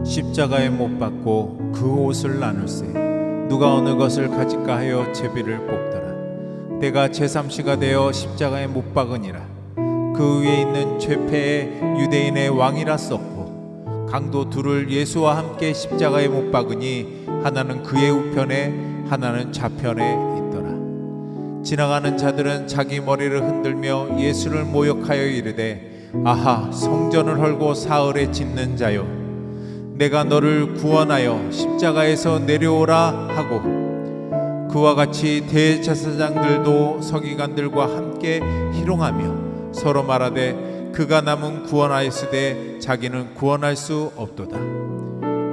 십자가에 못 박고 그 옷을 나눌세 누가 어느 것을 가질까 하여 제비를 뽑더라. 때가 제3시가 되어 십자가에 못 박으니라. 그 위에 있는 최폐의 유대인의 왕이라 썼고 강도 둘을 예수와 함께 십자가에 못 박으니 하나는 그의 우편에 하나는 좌편에 있더라. 지나가는 자들은 자기 머리를 흔들며 예수를 모욕하여 이르되 아하 성전을 헐고 사흘에 짓는 자여 내가 너를 구원하여 십자가에서 내려오라 하고 그와 같이 대제사장들도 서기관들과 함께 희롱하며 서로 말하되 그가 남은 구원하였으되 자기는 구원할 수 없도다.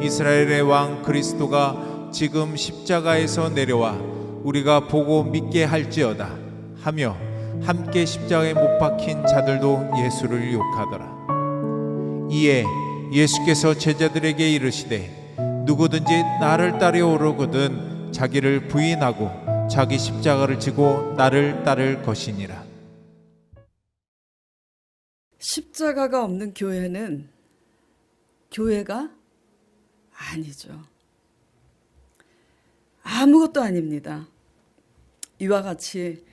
이스라엘의 왕 그리스도가 지금 십자가에서 내려와 우리가 보고 믿게 할지어다 하며 함께 십자가에 못 박힌 자들도 예수를 욕하더라. 이에 예수께서 제자들에게 이르시되 누구든지 나를 따라오려거든 자기를 부인하고 자기 십자가를 지고 나를 따를 것이니라. 십자가가 없는 교회는 교회가 아니죠. 아무것도 아닙니다. 이와 같이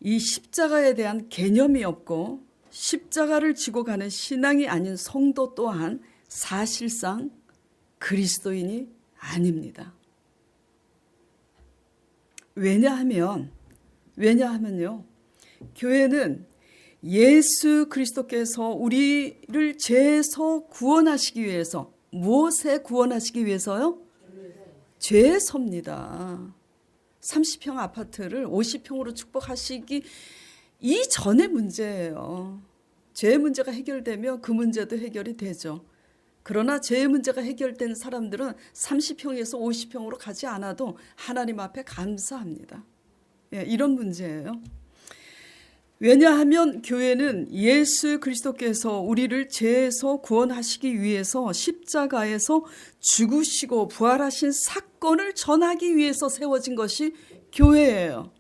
이 십자가에 대한 개념이 없고 십자가를 지고 가는 신앙이 아닌 성도 또한 사실상 그리스도인이 아닙니다. 왜냐하면요. 교회는 예수 그리스도께서 우리를 죄에서 구원하시기 위해서 무엇에 구원하시기 위해서요? 죄에서입니다. 30평 아파트를 50평으로 축복하시기 이전의 문제예요. 죄의 문제가 해결되면 그 문제도 해결이 되죠. 그러나 죄의 문제가 해결된 사람들은 30평에서 50평으로 가지 않아도 하나님 앞에 감사합니다. 이런 문제예요. 왜냐하면 교회는 예수 그리스도께서 우리를 죄에서 구원하시기 위해서 십자가에서 죽으시고 부활하신 사건을 전하기 위해서 세워진 것이 교회예요.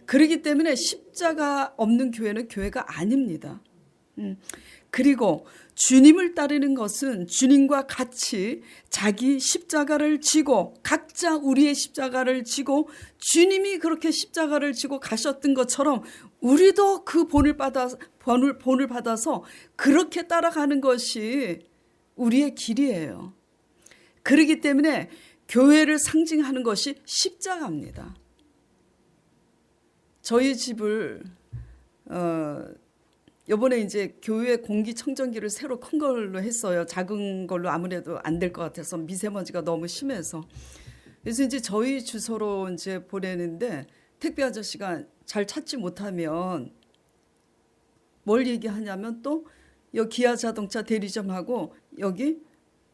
그렇기 때문에 십자가 없는 교회는 교회가 아닙니다. 그리고 주님을 따르는 것은 주님과 같이 자기 십자가를 지고 각자 우리의 십자가를 지고 주님이 그렇게 십자가를 지고 가셨던 것처럼 우리도 그 본을 받아서 그렇게 따라가는 것이 우리의 길이에요. 그렇기 때문에 교회를 상징하는 것이 십자가입니다. 저희 집을 이번에 이제 교회 공기청정기를 새로 큰 걸로 했어요. 작은 걸로 아무래도 안 될 것 같아서 미세먼지가 너무 심해서. 그래서 이제 저희 주소로 이제 보내는데 택배 아저씨가 잘 찾지 못하면 뭘 얘기하냐면 또 여기 기아 자동차 대리점하고 여기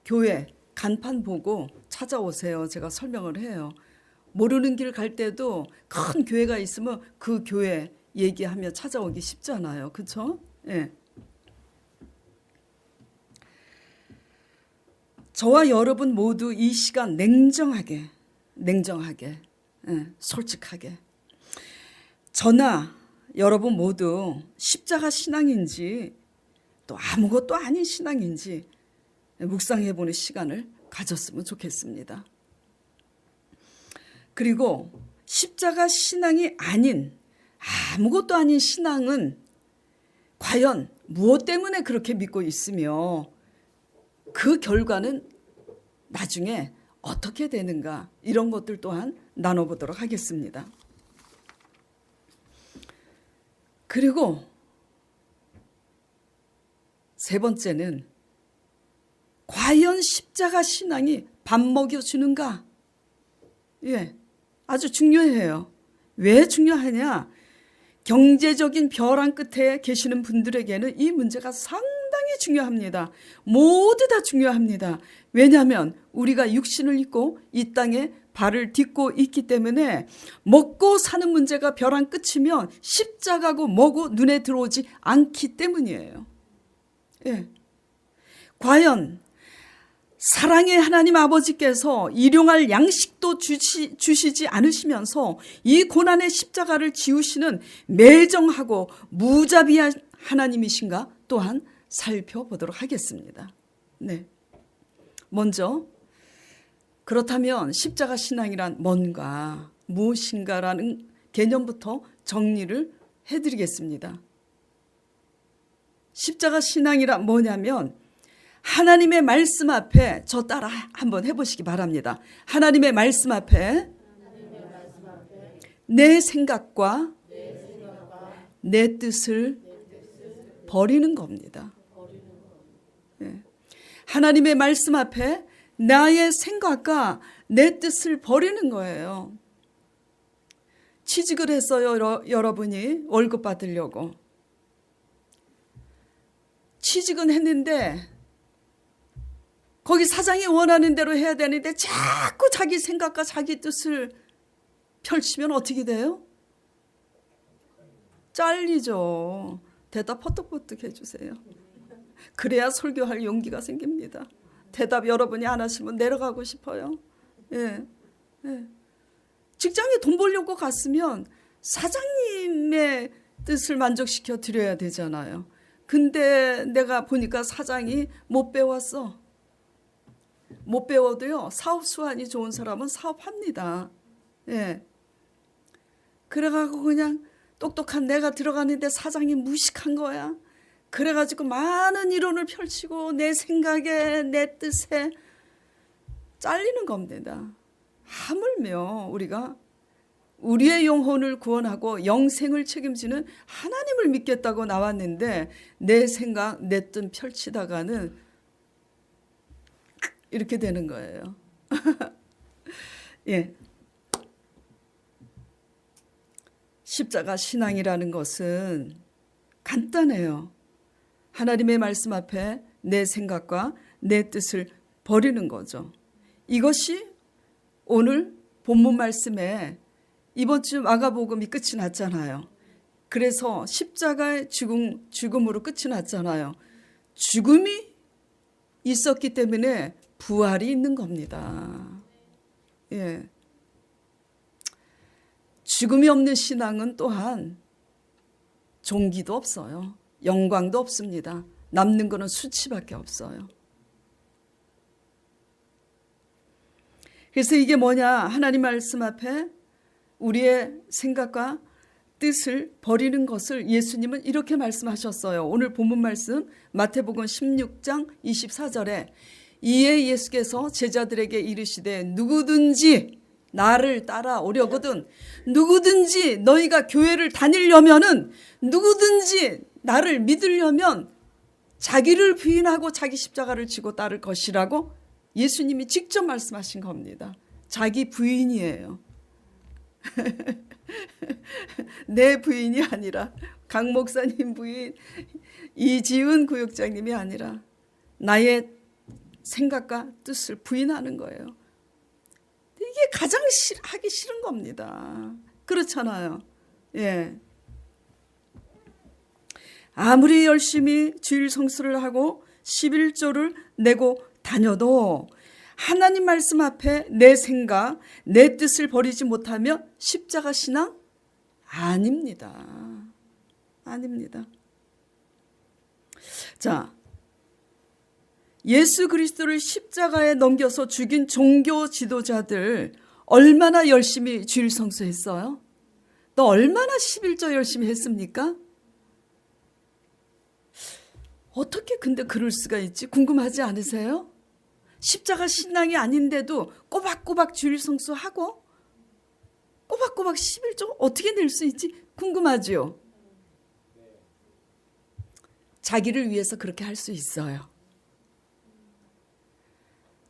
교회 간판 보고 찾아오세요. 제가 설명을 해요. 모르는 길 갈 때도 큰 교회가 있으면 그 교회 얘기하며 찾아오기 쉽잖아요. 그렇죠? 예. 저와 여러분 모두 이 시간 냉정하게 솔직하게 저나 여러분 모두 십자가 신앙인지 또 아무것도 아닌 신앙인지 묵상해보는 시간을 가졌으면 좋겠습니다. 그리고 십자가 신앙이 아닌 아무것도 아닌 신앙은 과연 무엇 때문에 그렇게 믿고 있으며 그 결과는 나중에 어떻게 되는가 이런 것들 또한 나눠보도록 하겠습니다. 그리고 세 번째는 과연 십자가 신앙이 밥 먹여주는가? 아주 중요해요. 왜 중요하냐? 경제적인 벼랑 끝에 계시는 분들에게는 이 문제가 상당히 중요합니다. 모두 다 중요합니다. 왜냐하면 우리가 육신을 입고 이 땅에 발을 딛고 있기 때문에 먹고 사는 문제가 벼랑 끝이면 십자가고 뭐고 눈에 들어오지 않기 때문이에요. 과연 사랑의 하나님 아버지께서 일용할 양식도 주시지 않으시면서 이 고난의 십자가를 지우시는 매정하고 무자비한 하나님이신가 또한 살펴보도록 하겠습니다. 먼저 그렇다면 십자가 신앙이란 뭔가, 무엇인가라는 개념부터 정리를 해드리겠습니다. 십자가 신앙이란 뭐냐면 하나님의 말씀 앞에, 저 따라 한번 해보시기 바랍니다. 하나님의 말씀 앞에 내 생각과 내 뜻을 버리는 겁니다. 예. 하나님의 말씀 앞에 나의 생각과 내 뜻을 버리는 거예요. 취직을 했어요, 여러분이 월급 받으려고. 취직은 했는데 거기 사장이 원하는 대로 해야 되는데 자꾸 자기 생각과 자기 뜻을 펼치면 어떻게 돼요? 잘리죠. 대답 퍼뜩퍼뜩 해주세요. 그래야 설교할 용기가 생깁니다. 대답 여러분이 안 하시면 내려가고 싶어요. 예. 예. 직장에 돈 벌려고 갔으면 사장님의 뜻을 만족시켜 드려야 되잖아요. 근데 내가 보니까 사장이 못 배웠어. 못 배워도요, 사업 수완이 좋은 사람은 사업합니다. 예. 그래가지고 그냥 똑똑한 내가 들어가는데 사장이 무식한 거야. 그래가지고 많은 이론을 펼치고 내 생각에 내 뜻에 잘리는 겁니다. 하물며 우리가 우리의 영혼을 구원하고 영생을 책임지는 하나님을 믿겠다고 나왔는데 내 생각, 내 뜻 펼치다가는 이렇게 되는 거예요. 예. 십자가 신앙이라는 것은 간단해요. 하나님의 말씀 앞에 내 생각과 내 뜻을 버리는 거죠. 이것이 오늘 본문 말씀에 이번 주 마가복음이 끝이 났잖아요. 그래서 십자가의 죽음으로 끝이 났잖아요. 죽음이 있었기 때문에 부활이 있는 겁니다. 예. 죽음이 없는 신앙은 또한 종기도 없어요. 영광도 없습니다. 남는 거는 수치밖에 없어요. 그래서 이게 뭐냐? 하나님 말씀 앞에 우리의 생각과 뜻을 버리는 것을 예수님은 이렇게 말씀하셨어요. 오늘 본문 말씀 마태복음 16장 24절에 이에 예수께서 제자들에게 이르시되 누구든지 나를 따라오려거든, 누구든지 너희가 교회를 다니려면은, 누구든지 나를 믿으려면 자기를 부인하고 자기 십자가를 지고 따를 것이라고 예수님이 직접 말씀하신 겁니다. 자기 부인이에요. 내 부인이 아니라 강 목사님 부인, 이지은 구역장님이 아니라 나의 생각과 뜻을 부인하는 거예요. 이게 가장 하기 싫은 겁니다. 그렇잖아요. 예. 아무리 열심히 주일 성수를 하고 11조를 내고 다녀도 하나님 말씀 앞에 내 생각, 내 뜻을 버리지 못하면 십자가 신앙 아닙니다. 아닙니다. 자, 예수 그리스도를 십자가에 넘겨서 죽인 종교 지도자들 얼마나 열심히 주일 성수했어요? 또 얼마나 11조 열심히 했습니까? 어떻게 근데 그럴 수가 있지? 궁금하지 않으세요? 십자가 신앙이 아닌데도 꼬박꼬박 주일 성수하고 꼬박꼬박 11조 어떻게 낼 수 있지? 궁금하죠? 자기를 위해서 그렇게 할 수 있어요.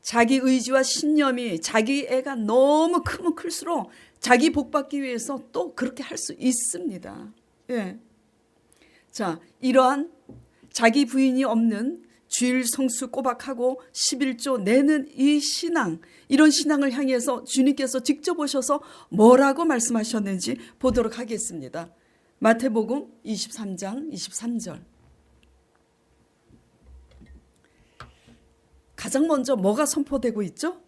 자기 의지와 신념이 자기 애가 너무 크면 클수록 자기 복 받기 위해서 또 그렇게 할 수 있습니다. 예. 자, 이러한 자기 부인이 없는 주일 성수 꼬박하고 11조 내는 이 신앙, 이런 신앙을 향해서 주님께서 직접 오셔서 뭐라고 말씀하셨는지 보도록 하겠습니다. 마태복음 23장 23절. 가장 먼저 뭐가 선포되고 있죠?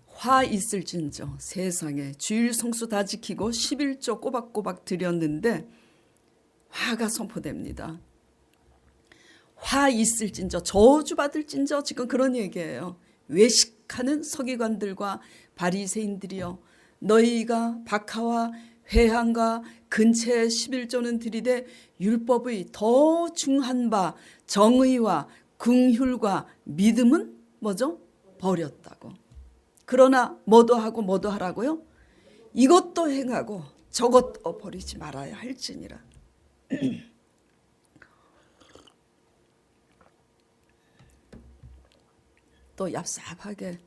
화 있을진저 세상에 주일 성수 다 지키고 11조 꼬박꼬박 드렸는데 화가 선포됩니다. 화 있을진저 저주받을진저 지금 그런 얘기예요. 외식하는 서기관들과 바리새인들이여 너희가 박하와 회향과 근체 11조는 들이되 율법의 더 중한 바 정의와 긍휼과 믿음은 뭐죠? 버렸다고. 그러나 뭐도 하고 뭐도 하라고요? 이것도 행하고 저것도 버리지 말아야 할지니라. 또 얍삽하게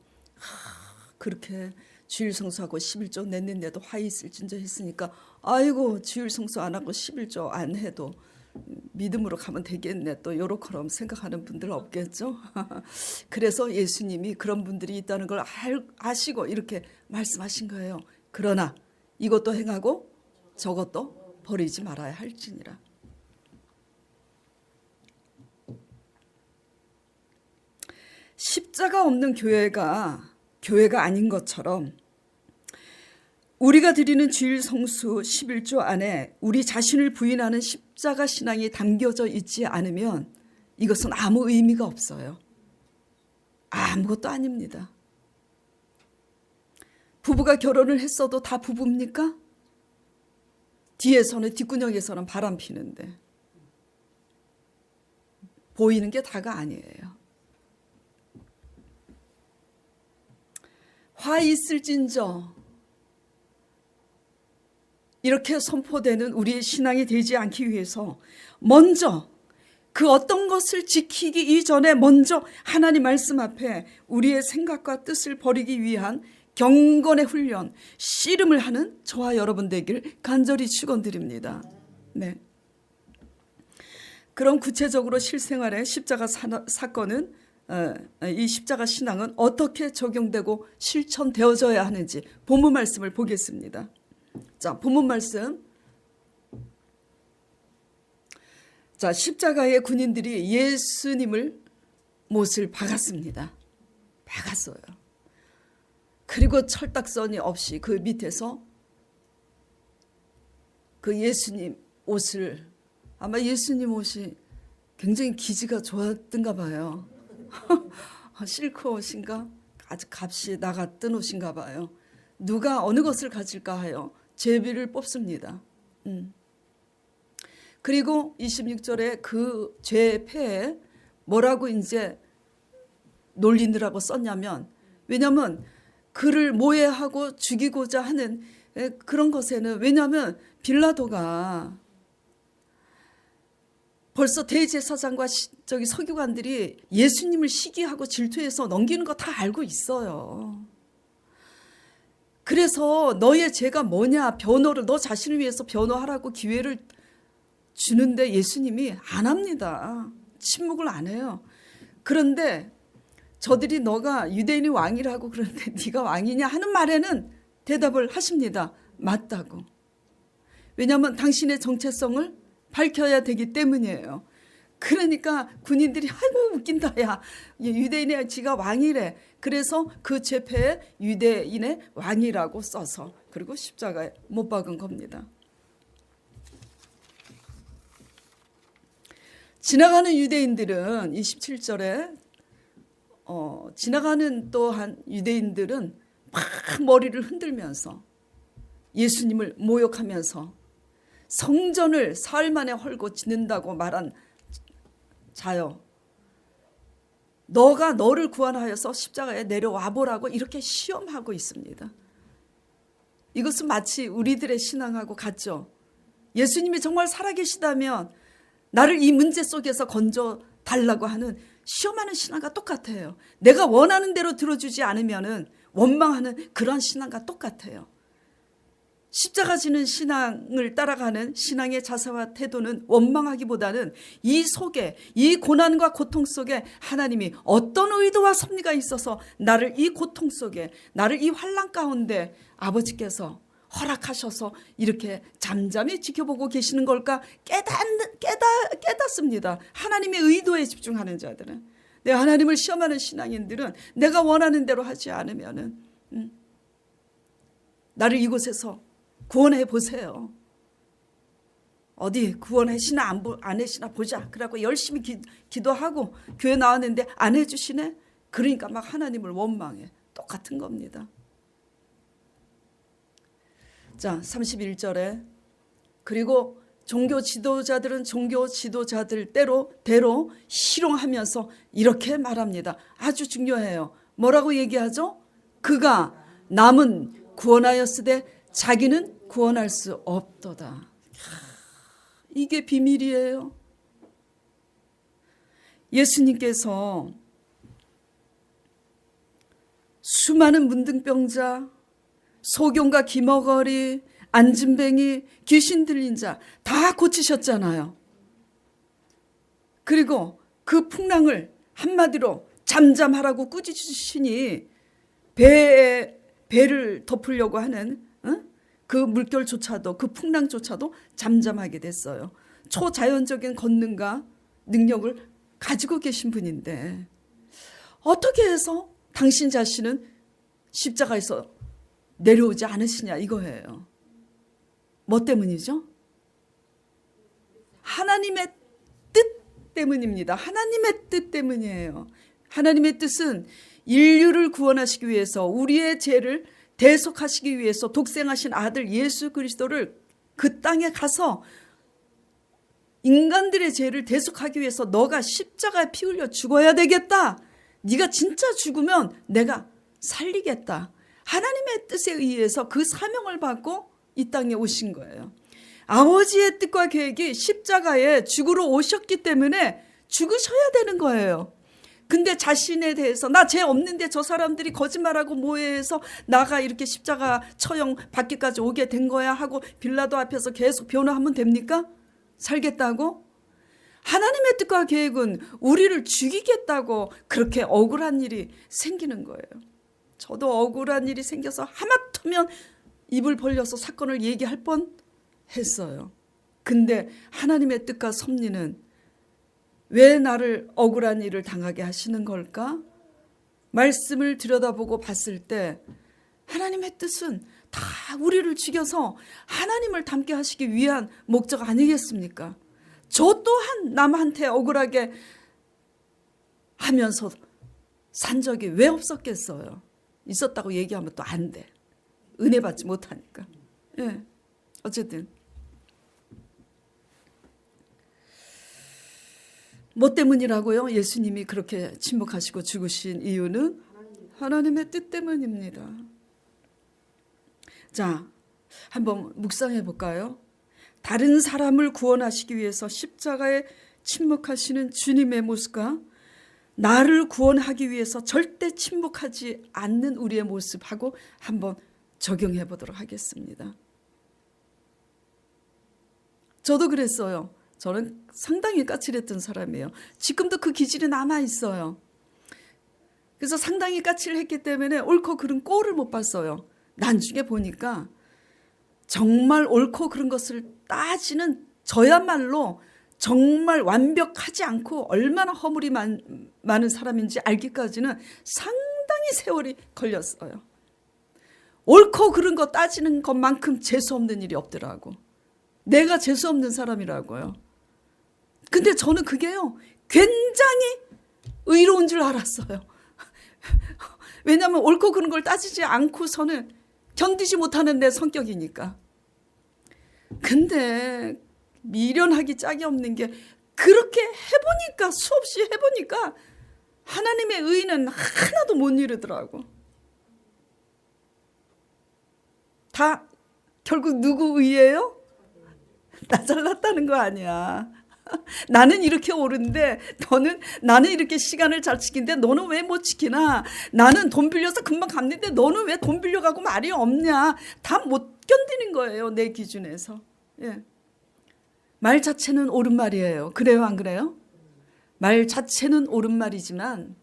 그렇게 주일 성수하고 11조 냈는데도 화 있을진저 했으니까 아이고 주일 성수 안 하고 11조 안 해도 믿음으로 가면 되겠네 또 요렇게럼 생각하는 분들 없겠죠. 그래서 예수님이 그런 분들이 있다는 걸 아시고 이렇게 말씀하신 거예요. 그러나 이것도 행하고 저것도 버리지 말아야 할지니라. 십자가 없는 교회가 아닌 것처럼 우리가 드리는 주일 성수 11조 안에 우리 자신을 부인하는 십자가 신앙이 담겨져 있지 않으면 이것은 아무 의미가 없어요. 아무것도 아닙니다. 부부가 결혼을 했어도 다 부부입니까? 뒷구녕에서는 바람 피는데 보이는 게 다가 아니에요. 화 있을진저 이렇게 선포되는 우리의 신앙이 되지 않기 위해서 먼저 그 어떤 것을 지키기 이전에 먼저 하나님 말씀 앞에 우리의 생각과 뜻을 버리기 위한 경건의 훈련, 씨름을 하는 저와 여러분 되길 간절히 축원드립니다. 네. 그럼 구체적으로 실생활의 십자가 사건은 이 십자가 신앙은 어떻게 적용되고 실천되어져야 하는지 본문 말씀을 보겠습니다. 자, 본문 말씀. 자, 십자가의 군인들이 예수님을 못을 박았습니다. 박았어요. 그리고 철딱서니 없이 그 밑에서 그 예수님 옷을 아마 예수님 옷이 굉장히 기지가 좋았던가 봐요. 실크 옷인가? 아주 값이 나갔던 옷인가 봐요. 누가 어느 것을 가질까 하여 제비를 뽑습니다. 그리고 26절에 그 죄의 패에 뭐라고 이제 놀리느라고 썼냐면 왜냐하면 그를 모해하고 죽이고자 하는 그런 것에는 왜냐하면 빌라도가 벌써 대제사장과 서기관들이 예수님을 시기하고 질투해서 넘기는 거 다 알고 있어요. 그래서 너의 죄가 뭐냐 변호를 너 자신을 위해서 변호하라고 기회를 주는데 예수님이 안 합니다. 침묵을 안 해요. 그런데 저들이 너가 유대인이 왕이라고 그러는데 네가 왕이냐 하는 말에는 대답을 하십니다. 맞다고. 왜냐하면 당신의 정체성을 밝혀야 되기 때문이에요. 그러니까 군인들이 아이고 웃긴다 야 유대인의 지가 왕이래. 그래서 그 죄패에 유대인의 왕이라고 써서 그리고 십자가에 못 박은 겁니다. 지나가는 유대인들은 27절에 지나가는 또한 유대인들은 막 머리를 흔들면서 예수님을 모욕하면서 성전을 사흘 만에 헐고 짓는다고 말한 자여 너가 너를 구원하여서 십자가에 내려와 보라고 이렇게 시험하고 있습니다. 이것은 마치 우리들의 신앙하고 같죠. 예수님이 정말 살아계시다면 나를 이 문제 속에서 건져 달라고 하는 시험하는 신앙과 똑같아요. 내가 원하는 대로 들어주지 않으면 원망하는 그런 신앙과 똑같아요. 십자가 지는 신앙을 따라가는 신앙의 자세와 태도는 원망하기보다는 이 속에 이 고난과 고통 속에 하나님이 어떤 의도와 섭리가 있어서 나를 이 고통 속에 나를 이 환난 가운데 아버지께서 허락하셔서 이렇게 잠잠히 지켜보고 계시는 걸까 깨닫습니다. 하나님의 의도에 집중하는 자들은. 내 하나님을 시험하는 신앙인들은 내가 원하는 대로 하지 않으면은 나를 이곳에서 구원해 보세요. 어디 구원하시나 안 하시나 보자. 그래갖고 열심히 기도하고 교회 나왔는데 안 해주시네. 그러니까 막 하나님을 원망해. 똑같은 겁니다. 자, 31절에 그리고 종교 지도자들은 종교 지도자들 대로 희롱하면서 이렇게 말합니다. 아주 중요해요. 뭐라고 얘기하죠? 그가 남은 구원하였으되 자기는 구원할 수 없도다. 이게 비밀이에요. 예수님께서 수많은 문둥병자, 소경과 기머거리, 안진뱅이, 귀신 들린 자 다 고치셨잖아요. 그리고 그 풍랑을 한마디로 잠잠하라고 꾸짖으시니 배를 덮으려고 하는 그 물결조차도, 그 풍랑조차도 잠잠하게 됐어요. 초자연적인 권능과 능력을 가지고 계신 분인데 어떻게 해서 당신 자신은 십자가에서 내려오지 않으시냐 이거예요. 뭐 때문이죠? 하나님의 뜻 때문입니다. 하나님의 뜻 때문이에요. 하나님의 뜻은 인류를 구원하시기 위해서, 우리의 죄를 대속하시기 위해서 독생하신 아들 예수 그리스도를 그 땅에 가서 인간들의 죄를 대속하기 위해서 너가 십자가에 피 흘려 죽어야 되겠다. 네가 진짜 죽으면 내가 살리겠다. 하나님의 뜻에 의해서 그 사명을 받고 이 땅에 오신 거예요. 아버지의 뜻과 계획이 십자가에 죽으러 오셨기 때문에 죽으셔야 되는 거예요. 근데 자신에 대해서 나 죄 없는데 저 사람들이 거짓말하고 모해해서 나가 이렇게 십자가 처형 받기까지 오게 된 거야 하고 빌라도 앞에서 계속 변호하면 됩니까? 살겠다고? 하나님의 뜻과 계획은 우리를 죽이겠다고 그렇게 억울한 일이 생기는 거예요. 저도 억울한 일이 생겨서 하마터면 입을 벌려서 사건을 얘기할 뻔 했어요. 근데 하나님의 뜻과 섭리는 왜 나를 억울한 일을 당하게 하시는 걸까? 말씀을 들여다보고 봤을 때 하나님의 뜻은 다 우리를 죽여서 하나님을 닮게 하시기 위한 목적 아니겠습니까? 저 또한 남한테 억울하게 하면서 산 적이 왜 없었겠어요? 있었다고 얘기하면 또 안 돼. 은혜 받지 못하니까. 예. 어쨌든 뭐 때문이라고요? 예수님이 그렇게 침묵하시고 죽으신 이유는 하나님의 뜻 때문입니다. 자, 한번 묵상해 볼까요? 다른 사람을 구원하시기 위해서 십자가에 침묵하시는 주님의 모습과 나를 구원하기 위해서 절대 침묵하지 않는 우리의 모습하고 한번 적용해 보도록 하겠습니다. 저도 그랬어요. 저는 상당히 까칠했던 사람이에요. 지금도 그 기질이 남아 있어요. 그래서 상당히 까칠했기 때문에 옳고 그른 꼴을 못 봤어요. 나중에 보니까 정말 옳고 그른 것을 따지는 저야말로 정말 완벽하지 않고 얼마나 허물이 많은 사람인지 알기까지는 상당히 세월이 걸렸어요. 옳고 그른 거 따지는 것만큼 재수없는 일이 없더라고. 내가 재수없는 사람이라고요. 근데 저는 그게요 굉장히 의로운 줄 알았어요. 왜냐하면 옳고 그른 걸 따지지 않고서는 견디지 못하는 내 성격이니까. 근데 미련하기 짝이 없는 게 그렇게 해보니까 수없이 해보니까 하나님의 의는 하나도 못 이루더라고. 다 결국 누구 의예요? 나 잘났다는 거 아니야. 나는 이렇게 옳은데 나는 이렇게 시간을 잘 지키는데 너는 왜 못 지키나? 나는 돈 빌려서 금방 갚는데 너는 왜 돈 빌려가고 말이 없냐? 다 못 견디는 거예요, 내 기준에서. 예. 말 자체는 옳은 말이에요. 그래요, 안 그래요? 말 자체는 옳은 말이지만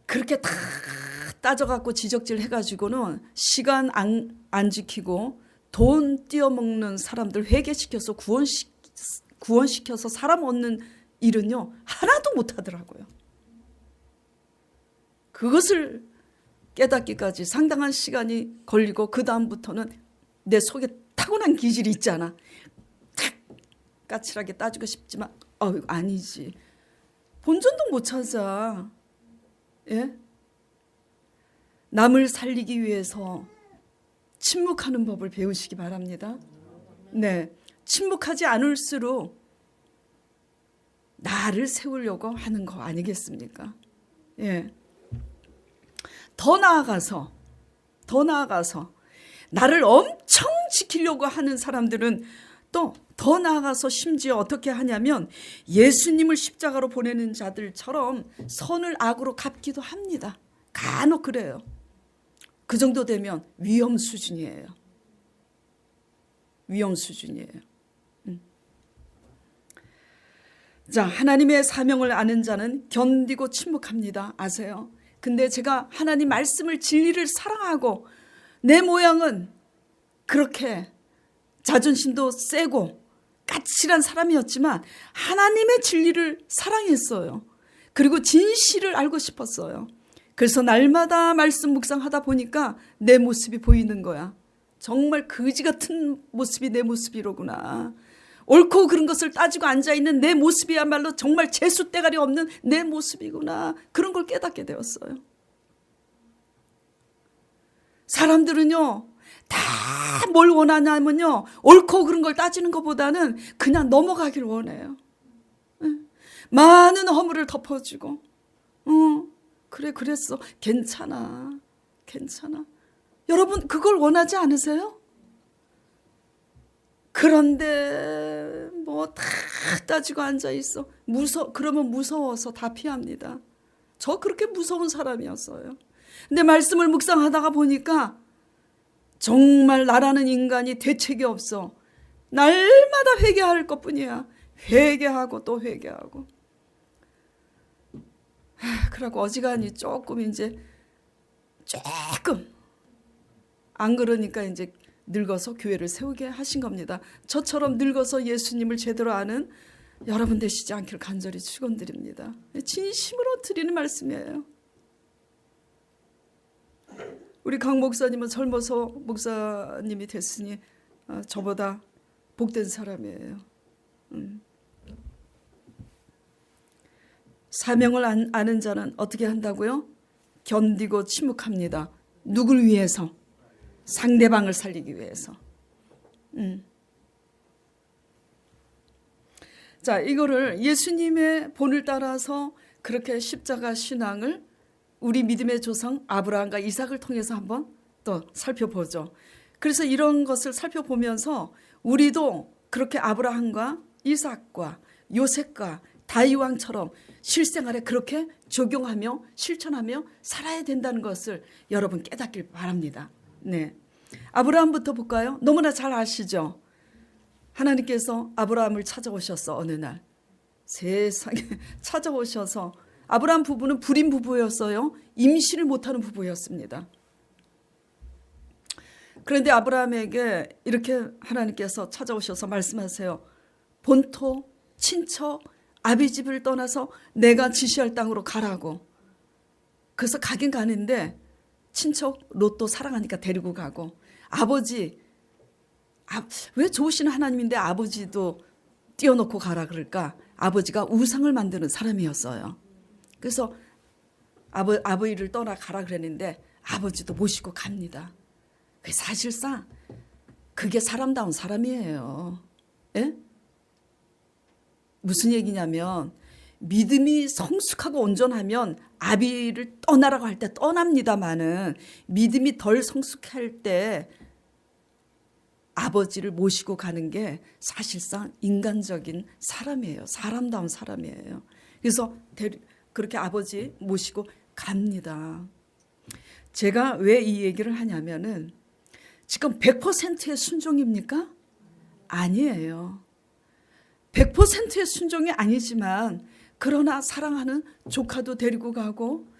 그렇게 다 따져갖고 지적질 해가지고는 시간 안 지키고 돈 띄어먹는 사람들 회개시켜서 구원시켜서 사람 얻는 일은요 하나도 못하더라고요. 그것을 깨닫기까지 상당한 시간이 걸리고 그 다음부터는 내 속에 타고난 기질이 있잖아. 탁 까칠하게 따지고 싶지만 아니지. 본전도 못 찾아. 예? 남을 살리기 위해서 침묵하는 법을 배우시기 바랍니다. 네, 침묵하지 않을수록 나를 세우려고 하는 거 아니겠습니까? 예. 더 나아가서 나를 엄청 지키려고 하는 사람들은 또 더 나아가서 심지어 어떻게 하냐면 예수님을 십자가로 보내는 자들처럼 선을 악으로 갚기도 합니다. 간혹 그래요. 그 정도 되면 위험 수준이에요. 위험 수준이에요. 자, 하나님의 사명을 아는 자는 견디고 침묵합니다. 아세요? 근데 제가 하나님 말씀을 진리를 사랑하고 내 모양은 그렇게 자존심도 세고 까칠한 사람이었지만 하나님의 진리를 사랑했어요. 그리고 진실을 알고 싶었어요. 그래서 날마다 말씀 묵상하다 보니까 내 모습이 보이는 거야. 정말 거지 같은 모습이 내 모습이로구나. 옳고 그른 것을 따지고 앉아있는 내 모습이야말로 정말 재수대가리 없는 내 모습이구나. 그런 걸 깨닫게 되었어요. 사람들은요, 다 뭘 원하냐면요, 옳고 그른 걸 따지는 것보다는 그냥 넘어가길 원해요. 많은 허물을 덮어주고, 그래, 그랬어. 괜찮아. 여러분, 그걸 원하지 않으세요? 그런데 뭐 다 따지고 앉아 있어. 그러면 무서워서 다 피합니다. 저 그렇게 무서운 사람이었어요. 근데 말씀을 묵상하다가 보니까 정말 나라는 인간이 대책이 없어. 날마다 회개할 것뿐이야. 회개하고 또 회개하고. 그러고 어지간히 조금 안 그러니까 이제 늙어서 교회를 세우게 하신 겁니다. 저처럼 늙어서 예수님을 제대로 아는 여러분 되시지 않기를 간절히 축원드립니다. 진심으로 드리는 말씀이에요. 우리 강 목사님은 젊어서 목사님이 됐으니 저보다 복된 사람이에요. 사명을 아는 자는 어떻게 한다고요? 견디고 침묵합니다. 누굴 위해서? 상대방을 살리기 위해서. 자, 이거를 예수님의 본을 따라서 그렇게 십자가 신앙을 우리 믿음의 조상 아브라함과 이삭을 통해서 한번 또 살펴보죠. 그래서 이런 것을 살펴보면서 우리도 그렇게 아브라함과 이삭과 요셉과 다윗 왕처럼 실생활에 그렇게 적용하며 실천하며 살아야 된다는 것을 여러분 깨닫길 바랍니다. 네, 아브라함부터 볼까요? 너무나 잘 아시죠? 하나님께서 아브라함을 찾아오셨어. 어느 날 세상에 찾아오셔서 아브라함 부부는 불임 부부였어요. 임신을 못하는 부부였습니다. 그런데 아브라함에게 이렇게 하나님께서 찾아오셔서 말씀하세요. 본토, 친척, 아비 집을 떠나서 내가 지시할 땅으로 가라고. 그래서 가긴 가는데 친척 롯도 사랑하니까 데리고 가고, 아버지, 왜 좋으신 하나님인데 아버지도 띄워놓고 가라 그럴까? 아버지가 우상을 만드는 사람이었어요. 그래서 아버지를 떠나 가라 그랬는데 아버지도 모시고 갑니다. 사실상 그게 사람다운 사람이에요. 예? 무슨 얘기냐면 믿음이 성숙하고 온전하면 아비를 떠나라고 할 때 떠납니다마는 믿음이 덜 성숙할 때 아버지를 모시고 가는 게 사실상 인간적인 사람이에요. 사람다운 사람이에요. 그래서 그렇게 아버지 모시고 갑니다. 제가 왜 이 얘기를 하냐면은 지금 100%의 순종입니까? 아니에요. 100%의 순종이 아니지만 그러나 사랑하는 조카도 데리고 가고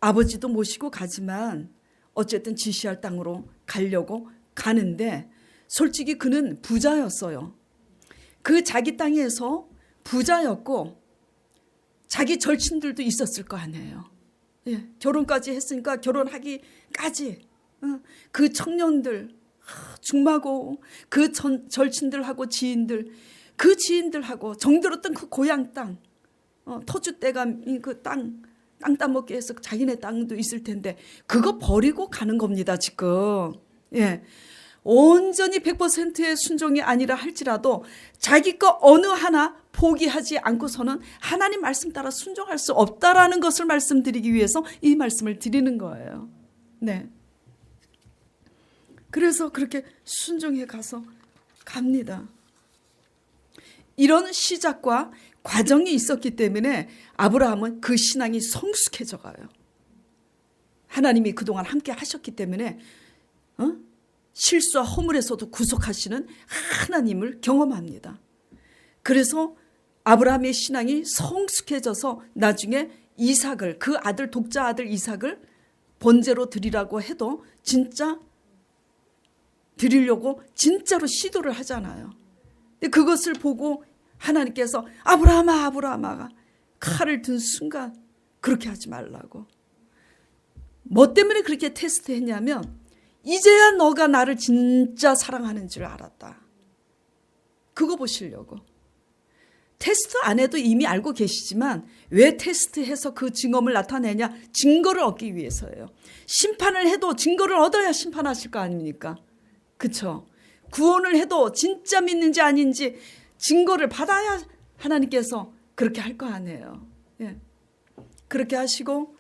아버지도 모시고 가지만 어쨌든 지시할 땅으로 가려고 가는데 솔직히 그는 부자였어요. 그 자기 땅에서 부자였고 자기 절친들도 있었을 거 아니에요. 예, 결혼까지 했으니까 결혼하기까지 그 청년들 중마고 그 절친들하고 지인들, 그 지인들하고 정들었던 그 고향 땅, 터줏대감이 그 땅 따먹기 해서 자기네 땅도 있을 텐데 그거 버리고 가는 겁니다 지금. 예, 온전히 100%의 순종이 아니라 할지라도 자기 거 어느 하나 포기하지 않고서는 하나님 말씀 따라 순종할 수 없다라는 것을 말씀드리기 위해서 이 말씀을 드리는 거예요. 네. 그래서 그렇게 순종해 가서 갑니다. 이런 시작과 과정이 있었기 때문에 아브라함은 그 신앙이 성숙해져 가요. 하나님이 그동안 함께 하셨기 때문에 실수와 허물에서도 구속하시는 하나님을 경험합니다. 그래서 아브라함의 신앙이 성숙해져서 나중에 이삭을, 그 아들, 독자 아들 이삭을 번제로 드리라고 해도 진짜 드리려고 진짜로 시도를 하잖아요. 근데 그것을 보고 하나님께서 아브라함아 아브라함아 칼을 든 순간 그렇게 하지 말라고. 뭐 때문에 그렇게 테스트했냐면 이제야 너가 나를 진짜 사랑하는 줄 알았다. 그거 보시려고. 테스트 안 해도 이미 알고 계시지만 왜 테스트해서 그 증언을 나타내냐? 증거를 얻기 위해서예요. 심판을 해도 증거를 얻어야 심판하실 거 아닙니까? 그렇죠? 구원을 해도 진짜 믿는지 아닌지 증거를 받아야 하나님께서 그렇게 할 거 아니에요. 예. 그렇게 하시고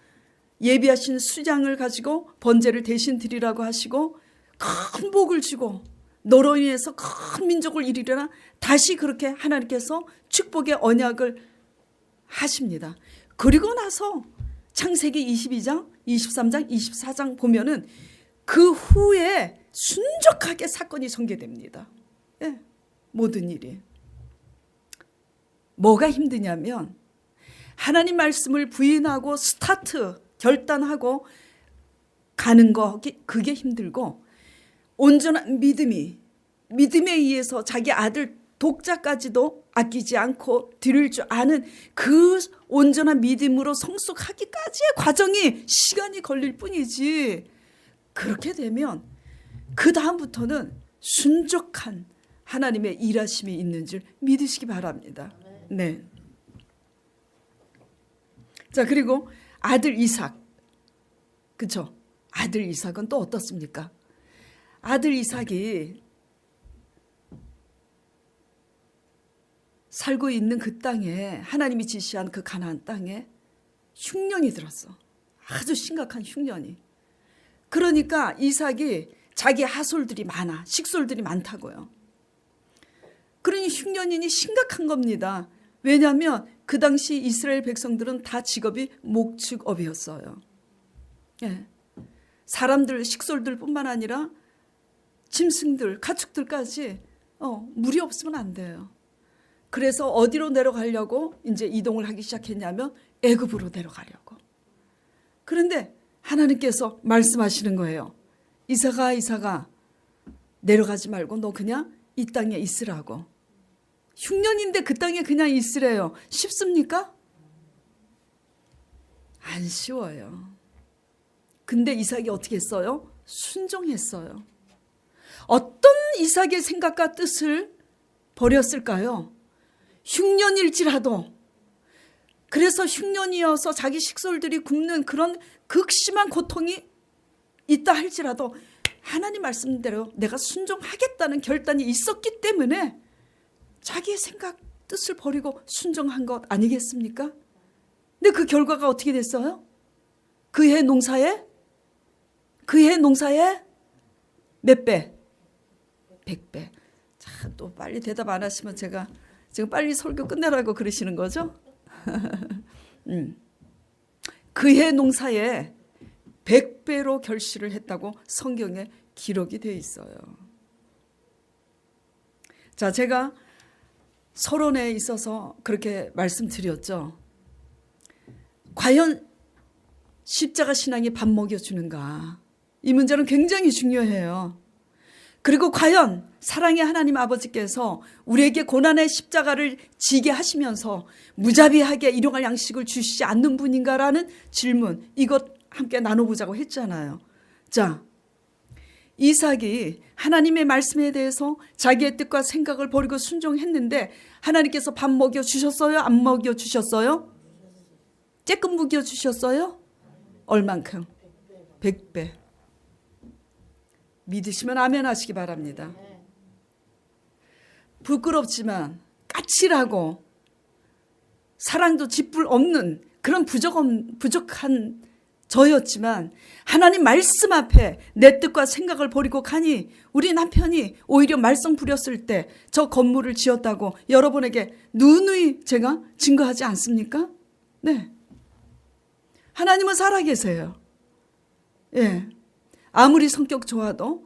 예비하신 수장을 가지고 번제를 대신 드리라고 하시고 큰 복을 주고 너로 인해서 큰 민족을 이루려나 다시 그렇게 하나님께서 축복의 언약을 하십니다. 그리고 나서 창세기 22장, 23장, 24장 보면은 그 후에 순적하게 사건이 전개됩니다. 예, 모든 일이. 뭐가 힘드냐면 하나님 말씀을 부인하고 스타트, 결단하고 가는 거 그게 힘들고 온전한 믿음에 의해서 자기 아들 독자까지도 아끼지 않고 드릴 줄 아는 그 온전한 믿음으로 성숙하기까지의 과정이 시간이 걸릴 뿐이지 그렇게 되면 그 다음부터는 순적한 하나님의 일하심이 있는 줄 믿으시기 바랍니다. 네. 자, 그리고 아들 이삭. 그렇죠? 아들 이삭은 또 어떻습니까? 아들 이삭이 살고 있는 그 땅에 하나님이 지시한 그 가나안 땅에 흉년이 들었어. 아주 심각한 흉년이. 그러니까 이삭이 자기 하솔들이 많아. 식솔들이 많다고요. 그러니 흉년이니 심각한 겁니다. 왜냐하면 그 당시 이스라엘 백성들은 다 직업이 목축업이었어요. 예. 사람들, 식솔들 뿐만 아니라 짐승들, 가축들까지 물이 없으면 안 돼요. 그래서 어디로 내려가려고 이제 이동을 하기 시작했냐면 애굽으로 내려가려고. 그런데 하나님께서 말씀하시는 거예요. 이삭아, 이삭아, 내려가지 말고 너 그냥 이 땅에 있으라고. 흉년인데 그 땅에 그냥 있으래요. 쉽습니까? 안 쉬워요. 근데 이삭이 어떻게 했어요? 순종했어요. 어떤 이삭의 생각과 뜻을 버렸을까요? 흉년일지라도. 그래서 흉년이어서 자기 식솔들이 굶는 그런 극심한 고통이 있다 할지라도 하나님 말씀대로 내가 순종하겠다는 결단이 있었기 때문에 자기의 생각, 뜻을 버리고 순종한 것 아니겠습니까? 근데 그 결과가 어떻게 됐어요? 그 해 농사에 몇 배? 100배. 자, 또 빨리 대답 안 하시면 제가 지금 빨리 설교 끝내라고 그러시는 거죠? 그 해 농사에 100배로 결실을 했다고 성경에 기록이 되어 있어요. 자, 제가 서론에 있어서 그렇게 말씀드렸죠. 과연 십자가 신앙이 밥 먹여주는가? 이 문제는 굉장히 중요해요. 그리고 과연 사랑의 하나님 아버지께서 우리에게 고난의 십자가를 지게 하시면서 무자비하게 일용할 양식을 주시지 않는 분인가라는 질문, 이것 함께 나눠보자고 했잖아요. 자, 이삭이 하나님의 말씀에 대해서 자기의 뜻과 생각을 버리고 순종했는데 하나님께서 밥 먹여 주셨어요? 안 먹여 주셨어요? 쬐끔 먹여 주셨어요? 얼만큼? 100배. 믿으시면 아멘 하시기 바랍니다. 부끄럽지만 까칠하고 사랑도 짓불 없는 그런 부족한 저였지만 하나님 말씀 앞에 내 뜻과 생각을 버리고 가니 우리 남편이 오히려 말썽 부렸을 때 저 건물을 지었다고 여러분에게 누누이 제가 증거하지 않습니까? 네. 하나님은 살아계세요. 예. 아무리 성격 좋아도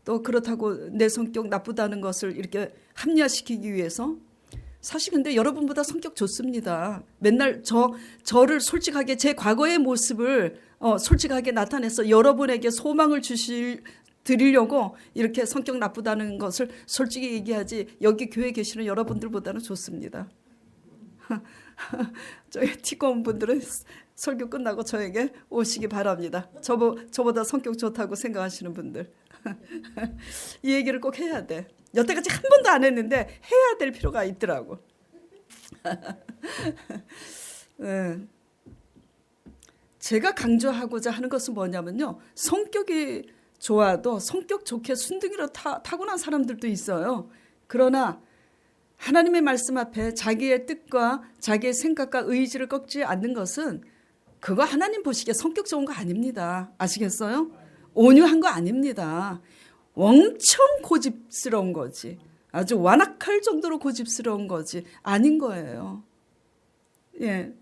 또 그렇다고 내 성격 나쁘다는 것을 이렇게 합리화시키기 위해서 사실 근데 여러분보다 성격 좋습니다. 맨날 저를 솔직하게 제 과거의 모습을 솔직하게 나타내서 여러분에게 소망을 드리려고 이렇게 성격 나쁘다는 것을 솔직히 얘기하지 여기 교회에 계시는 여러분들보다는 좋습니다. 저희 티꺼운 분들은 설교 끝나고 저에게 오시기 바랍니다. 저보다 성격 좋다고 생각하시는 분들. 이 얘기를 꼭 해야 돼. 여태까지 한 번도 안 했는데 해야 될 필요가 있더라고. 네. 제가 강조하고자 하는 것은 뭐냐면요. 성격이 좋아도 성격 좋게 순둥이로 타고난 사람들도 있어요. 그러나 하나님의 말씀 앞에 자기의 뜻과 자기의 생각과 의지를 꺾지 않는 것은 그거 하나님 보시기에 성격 좋은 거 아닙니다. 아시겠어요? 온유한 거 아닙니다. 엄청 고집스러운 거지. 아주 완악할 정도로 고집스러운 거지. 아닌 거예요. 예.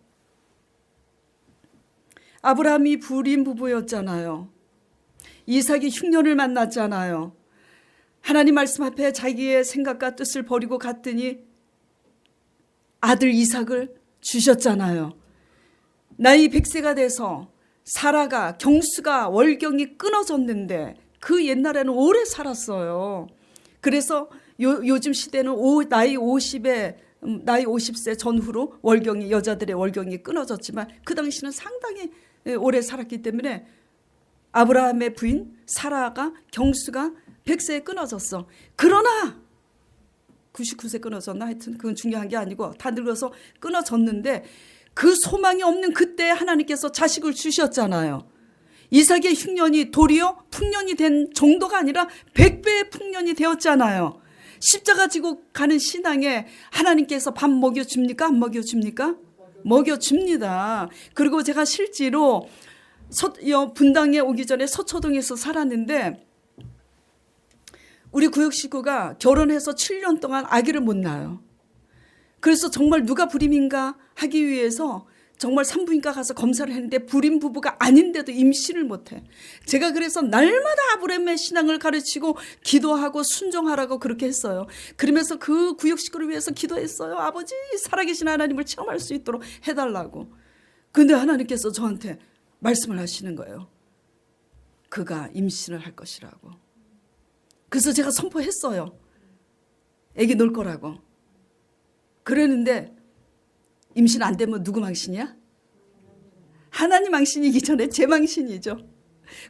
아브라함이 불임 부부였잖아요. 이삭이 흉년을 만났잖아요. 하나님 말씀 앞에 자기의 생각과 뜻을 버리고 갔더니 아들 이삭을 주셨잖아요. 나이 100세가 돼서 사라가 경수가 월경이 끊어졌는데 그 옛날에는 오래 살았어요. 그래서 요즘 시대는 나이 50세 전후로 월경이 여자들의 월경이 끊어졌지만 그 당시는 상당히 오래 살았기 때문에 아브라함의 부인 사라가 경수가 100세에 끊어졌어. 그러나 99세 끊어졌나? 하여튼 그건 중요한 게 아니고 다 늙어서 끊어졌는데 그 소망이 없는 그때 하나님께서 자식을 주셨잖아요. 이삭의 흉년이 도리어 풍년이 된 정도가 아니라 100배의 풍년이 되었잖아요. 십자가 지고 가는 신앙에 하나님께서 밥 먹여줍니까? 안 먹여줍니까? 먹여줍니다. 그리고 제가 실제로 분당에 오기 전에 서초동에서 살았는데 우리 구역 식구가 결혼해서 7년 동안 아기를 못 낳아요. 그래서 정말 누가 불임인가 하기 위해서 정말 산부인과 가서 검사를 했는데 불임 부부가 아닌데도 임신을 못해. 제가 그래서 날마다 아브라함의 신앙을 가르치고 기도하고 순종하라고 그렇게 했어요. 그러면서 그 구역 식구를 위해서 기도했어요. 아버지 살아계신 하나님을 체험할 수 있도록 해달라고. 근데 하나님께서 저한테 말씀을 하시는 거예요. 그가 임신을 할 것이라고. 그래서 제가 선포했어요. 애기 놀 거라고. 그랬는데 임신 안 되면 누구 망신이야? 하나님 망신이기 전에 제 망신이죠.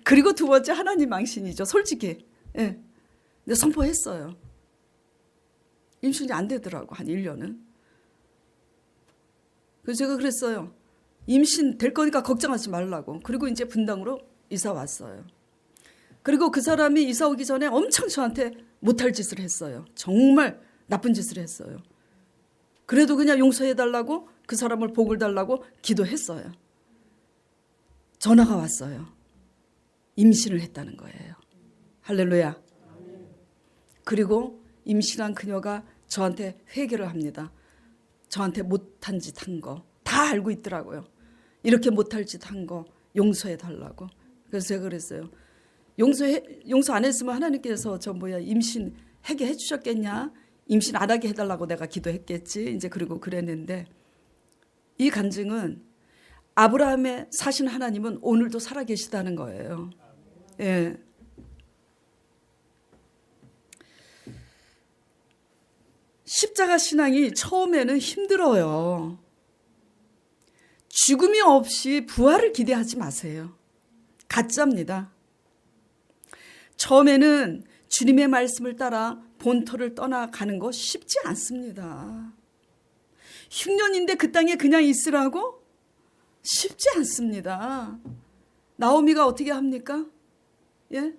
그리고 두 번째 하나님 망신이죠. 솔직히. 예. 근데 선포했어요. 임신이 안 되더라고. 한 1년은. 그래서 제가 그랬어요. 임신 될 거니까 걱정하지 말라고. 그리고 이제 분당으로 이사 왔어요. 그리고 그 사람이 이사 오기 전에 엄청 저한테 못할 짓을 했어요. 정말 나쁜 짓을 했어요. 그래도 그냥 용서해달라고 그 사람을 복을 달라고 기도했어요. 전화가 왔어요. 임신을 했다는 거예요. 할렐루야. 그리고 임신한 그녀가 저한테 회개를 합니다. 저한테 못한 짓 한 거 다 알고 있더라고요. 이렇게 못할 짓 한 거 용서해달라고. 그래서 제가 그랬어요. 용서 안 했으면 하나님께서 임신하게 해주셨겠냐? 임신 안 하게 해달라고 내가 기도했겠지. 이제 그리고 그랬는데 이 간증은 아브라함의 사신 하나님은 오늘도 살아계시다는 거예요. 예. 십자가 신앙이 처음에는 힘들어요. 죽음이 없이 부활을 기대하지 마세요. 가짜입니다. 처음에는 주님의 말씀을 따라 본토를 떠나가는 거 쉽지 않습니다. 흉년인데 그 땅에 그냥 있으라고? 쉽지 않습니다. 나오미가 어떻게 합니까? 예?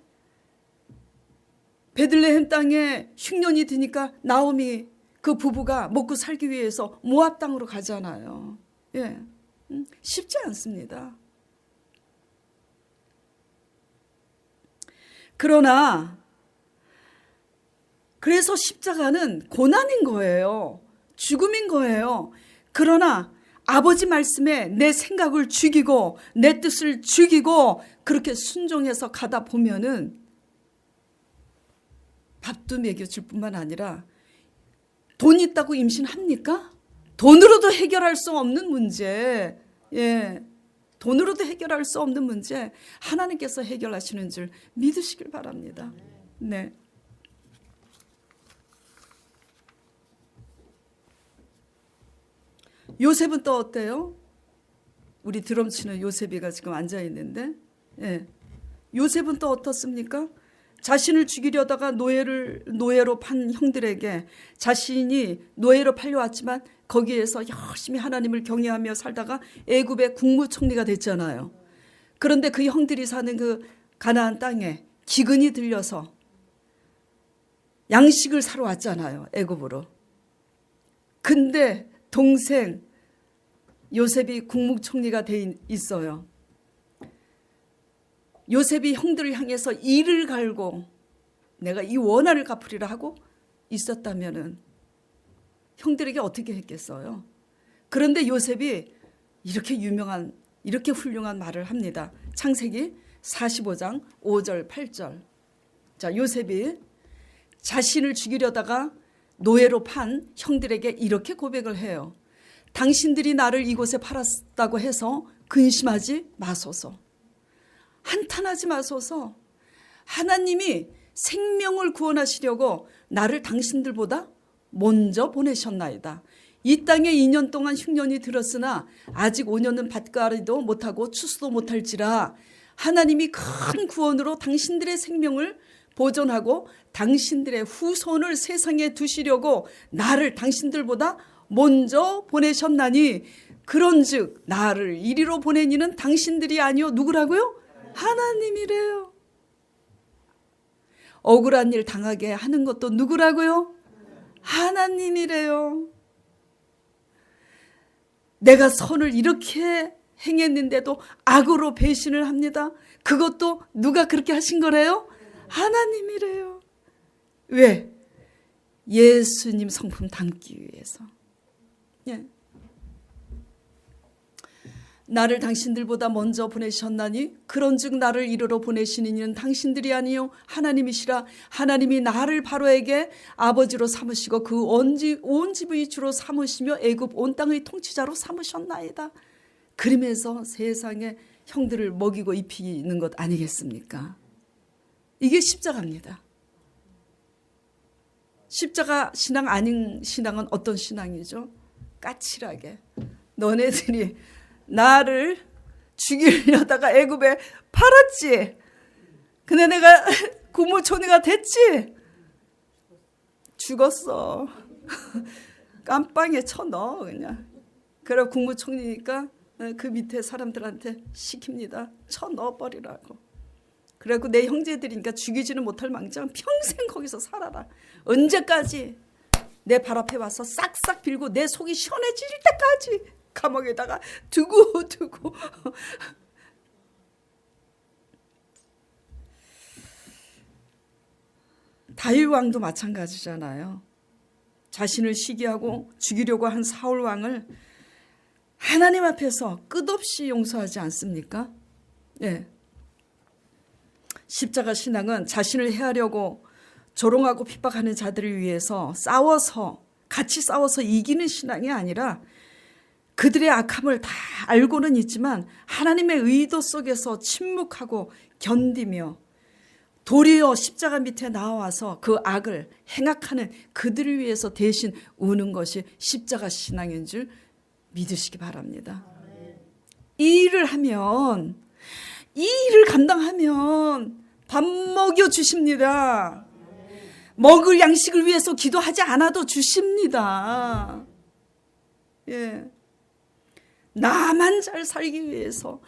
베들레헴 땅에 흉년이 드니까 나오미 그 부부가 먹고 살기 위해서 모압 땅으로 가잖아요. 예. 쉽지 않습니다. 그러나 그래서 십자가는 고난인 거예요. 죽음인 거예요. 그러나 아버지 말씀에 내 생각을 죽이고 내 뜻을 죽이고 그렇게 순종해서 가다 보면은 밥도 먹여줄 뿐만 아니라 돈 있다고 임신합니까? 돈으로도 해결할 수 없는 문제, 예, 돈으로도 해결할 수 없는 문제 하나님께서 해결하시는 줄 믿으시길 바랍니다. 네. 요셉은 또 어때요? 우리 드럼 치는 요셉이가 지금 앉아 있는데, 예. 요셉은 또 어떻습니까? 자신을 죽이려다가 노예로 판 형들에게 자신이 노예로 팔려왔지만 거기에서 열심히 하나님을 경외하며 살다가 애굽의 국무총리가 됐잖아요. 그런데 그 형들이 사는 그 가나안 땅에 기근이 들려서 양식을 사러 왔잖아요. 애굽으로. 근데 동생 요셉이 국무총리가 돼 있어요. 요셉이 형들을 향해서 이를 갈고 내가 이 원한을 갚으리라 하고 있었다면은 형들에게 어떻게 했겠어요? 그런데 요셉이 이렇게 훌륭한 말을 합니다. 창세기 45장 5절 8절. 자, 요셉이 자신을 죽이려다가 노예로 판 형들에게 이렇게 고백을 해요. 당신들이 나를 이곳에 팔았다고 해서 근심하지 마소서. 한탄하지 마소서. 하나님이 생명을 구원하시려고 나를 당신들보다 먼저 보내셨나이다. 이 땅에 2년 동안 흉년이 들었으나 아직 5년은 밭가리도 못하고 추수도 못할지라 하나님이 큰 구원으로 당신들의 생명을 보존하고 당신들의 후손을 세상에 두시려고 나를 당신들보다 먼저 보내셨나니 그런즉 나를 이리로 보낸 이는 당신들이 아니요 누구라고요? 하나님이래요. 억울한 일 당하게 하는 것도 누구라고요? 하나님이래요. 내가 선을 이렇게 행했는데도 악으로 배신을 합니다. 그것도 누가 그렇게 하신 거래요? 하나님이래요. 왜? 예수님 성품 담기 위해서. 예. 나를 당신들보다 먼저 보내셨나니 그런즉 나를 이르러 보내시는 이는 당신들이 아니요 하나님이시라. 하나님이 나를 바로에게 아버지로 삼으시고 그 온 집의 주로 삼으시며 애굽 온 땅의 통치자로 삼으셨나이다. 그러면서 세상에 형들을 먹이고 입히는 것 아니겠습니까? 이게 십자가입니다. 십자가 신앙 아닌 신앙은 어떤 신앙이죠? 까칠하게 너네들이 나를 죽이려다가 애굽에 팔았지. 근데 내가 국무총리가 됐지. 죽었어. 깜빵에 쳐넣어 그냥. 그래 국무총리니까 그 밑에 사람들한테 시킵니다. 쳐넣어버리라고. 그래갖고 내 형제들이니까 죽이지는 못할 망정 평생 거기서 살아라. 언제까지? 내 발 앞에 와서 싹싹 빌고 내 속이 시원해질 때까지 감옥에다가 두고 다윗 왕도 마찬가지잖아요. 자신을 시기하고 죽이려고 한 사울 왕을 하나님 앞에서 끝없이 용서하지 않습니까? 예. 십자가 신앙은 자신을 해하려고 조롱하고 핍박하는 자들을 위해서 같이 싸워서 이기는 신앙이 아니라 그들의 악함을 다 알고는 있지만 하나님의 의도 속에서 침묵하고 견디며 도리어 십자가 밑에 나와서 그 악을 행악하는 그들을 위해서 대신 우는 것이 십자가 신앙인 줄 믿으시기 바랍니다. 이 일을 감당하면 밥 먹여 주십니다. 먹을 양식을 위해서 기도하지 않아도 주십니다. 예. 나만 잘 살기 위해서,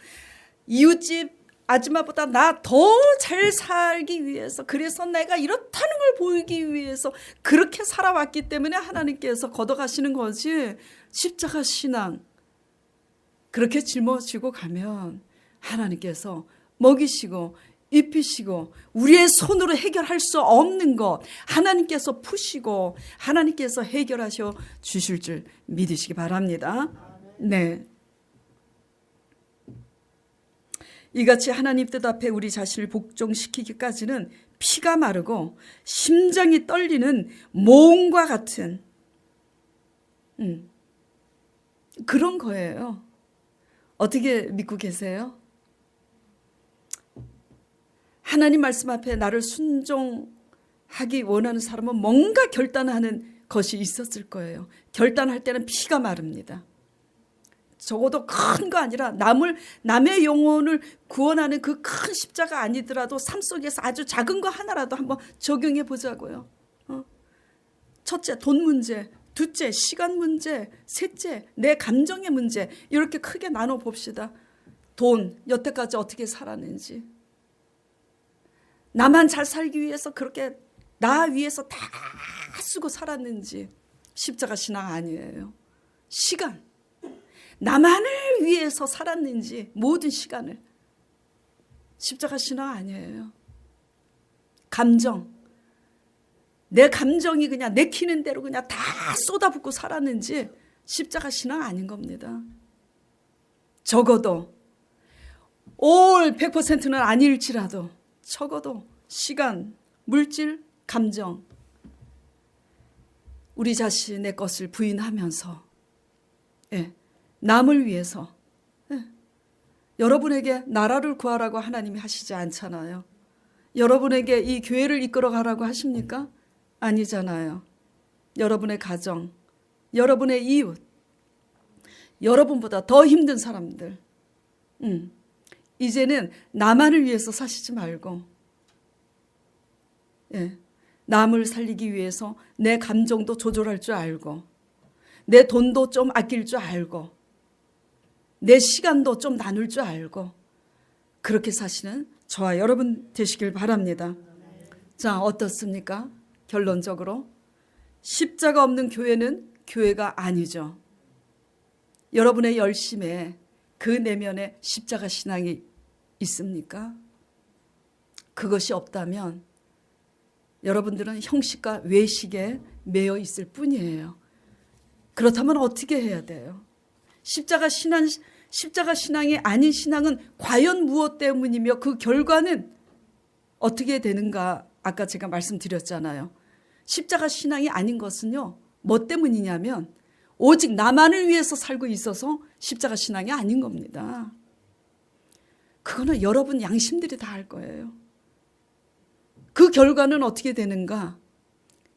이웃집 아줌마보다 나 더 잘 살기 위해서, 그래서 내가 이렇다는 걸 보이기 위해서 그렇게 살아왔기 때문에 하나님께서 걷어가시는 거지. 십자가 신앙 그렇게 짊어지고 가면 하나님께서 먹이시고 입히시고 우리의 손으로 해결할 수 없는 것 하나님께서 푸시고 하나님께서 해결하셔 주실 줄 믿으시기 바랍니다. 네. 이같이 하나님 뜻 앞에 우리 자신을 복종시키기까지는 피가 마르고 심장이 떨리는 모험과 같은 그런 거예요. 어떻게 믿고 계세요? 하나님 말씀 앞에 나를 순종하기 원하는 사람은 뭔가 결단하는 것이 있었을 거예요. 결단할 때는 피가 마릅니다. 적어도 큰 거 아니라 남의 영혼을 구원하는 그 큰 십자가 아니더라도 삶 속에서 아주 작은 거 하나라도 한번 적용해 보자고요. 첫째, 돈 문제. 둘째, 시간 문제. 셋째, 내 감정의 문제. 이렇게 크게 나눠 봅시다. 돈, 여태까지 어떻게 살았는지. 나만 잘 살기 위해서 그렇게 나 위해서 다 쓰고 살았는지. 십자가 신앙 아니에요. 시간. 나만을 위해서 살았는지 모든 시간을. 십자가 신앙 아니에요. 감정. 내 감정이 그냥 내키는 대로 그냥 다 쏟아붓고 살았는지 십자가 신앙 아닌 겁니다. 적어도 올 100%는 아닐지라도 적어도 시간, 물질, 감정 우리 자신의 것을 부인하면서 남을 위해서 여러분에게 나라를 구하라고 하나님이 하시지 않잖아요. 여러분에게 이 교회를 이끌어 가라고 하십니까? 아니잖아요. 여러분의 가정, 여러분의 이웃, 여러분보다 더 힘든 사람들 이제는 나만을 위해서 사시지 말고 남을 살리기 위해서 내 감정도 조절할 줄 알고 내 돈도 좀 아낄 줄 알고 내 시간도 좀 나눌 줄 알고 그렇게 사시는 저와 여러분 되시길 바랍니다. 자, 어떻습니까? 결론적으로 십자가 없는 교회는 교회가 아니죠. 여러분의 열심에 그 내면에 십자가 신앙이 있습니까? 그것이 없다면 여러분들은 형식과 외식에 매여 있을 뿐이에요. 그렇다면 어떻게 해야 돼요? 십자가 신앙이 아닌 신앙은 과연 무엇 때문이며 그 결과는 어떻게 되는가 아까 제가 말씀드렸잖아요. 십자가 신앙이 아닌 것은요. 뭐 때문이냐면 오직 나만을 위해서 살고 있어서 십자가 신앙이 아닌 겁니다. 그거는 여러분 양심들이 다 할 거예요. 그 결과는 어떻게 되는가?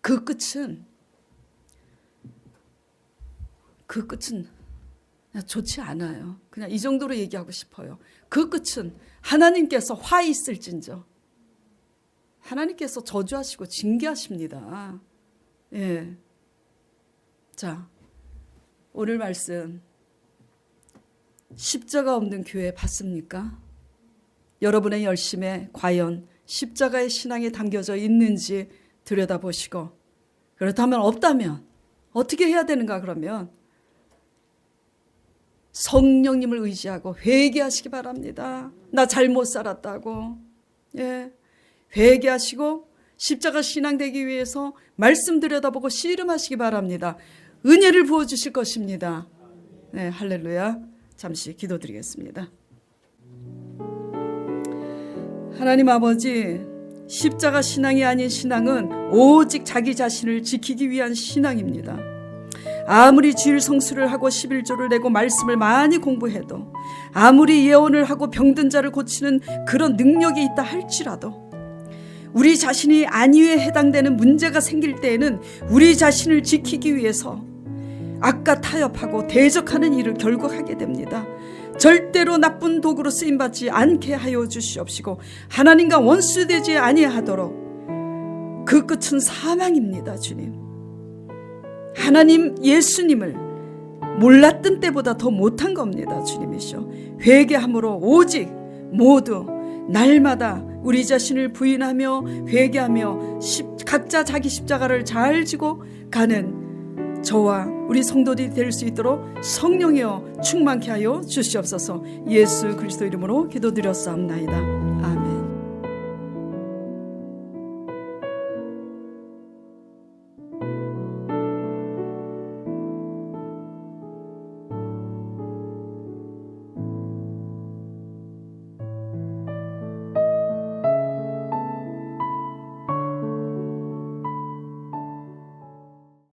그 끝은 그냥 좋지 않아요. 그냥 이 정도로 얘기하고 싶어요. 그 끝은 하나님께서 화 있을진저 하나님께서 저주하시고 징계하십니다. 예. 자, 오늘 말씀 십자가 없는 교회 봤습니까? 여러분의 열심에 과연 십자가의 신앙이 담겨져 있는지 들여다보시고 그렇다면 없다면 어떻게 해야 되는가 그러면 성령님을 의지하고 회개하시기 바랍니다. 나 잘못 살았다고. 예. 회개하시고 십자가 신앙 되기 위해서 말씀 들여다보고 씨름하시기 바랍니다. 은혜를 부어주실 것입니다. 네, 할렐루야. 잠시 기도드리겠습니다. 하나님 아버지, 십자가 신앙이 아닌 신앙은 오직 자기 자신을 지키기 위한 신앙입니다. 아무리 주일 성수를 하고 11조를 내고 말씀을 많이 공부해도 아무리 예언을 하고 병든 자를 고치는 그런 능력이 있다 할지라도 우리 자신이 안위에 해당되는 문제가 생길 때에는 우리 자신을 지키기 위해서 악과 타협하고 대적하는 일을 결국 하게 됩니다. 절대로 나쁜 도구로 쓰임받지 않게 하여 주시옵시고 하나님과 원수되지 아니하도록 그 끝은 사망입니다. 주님, 하나님 예수님을 몰랐던 때보다 더 못한 겁니다. 주님이시여, 회개함으로 오직 모두 날마다 우리 자신을 부인하며 회개하며 각자 자기 십자가를 잘 지고 가는 저와 우리 성도들이 될 수 있도록 성령이여 충만케 하여 주시옵소서. 예수 그리스도 이름으로 기도드렸사옵나이다. 아멘.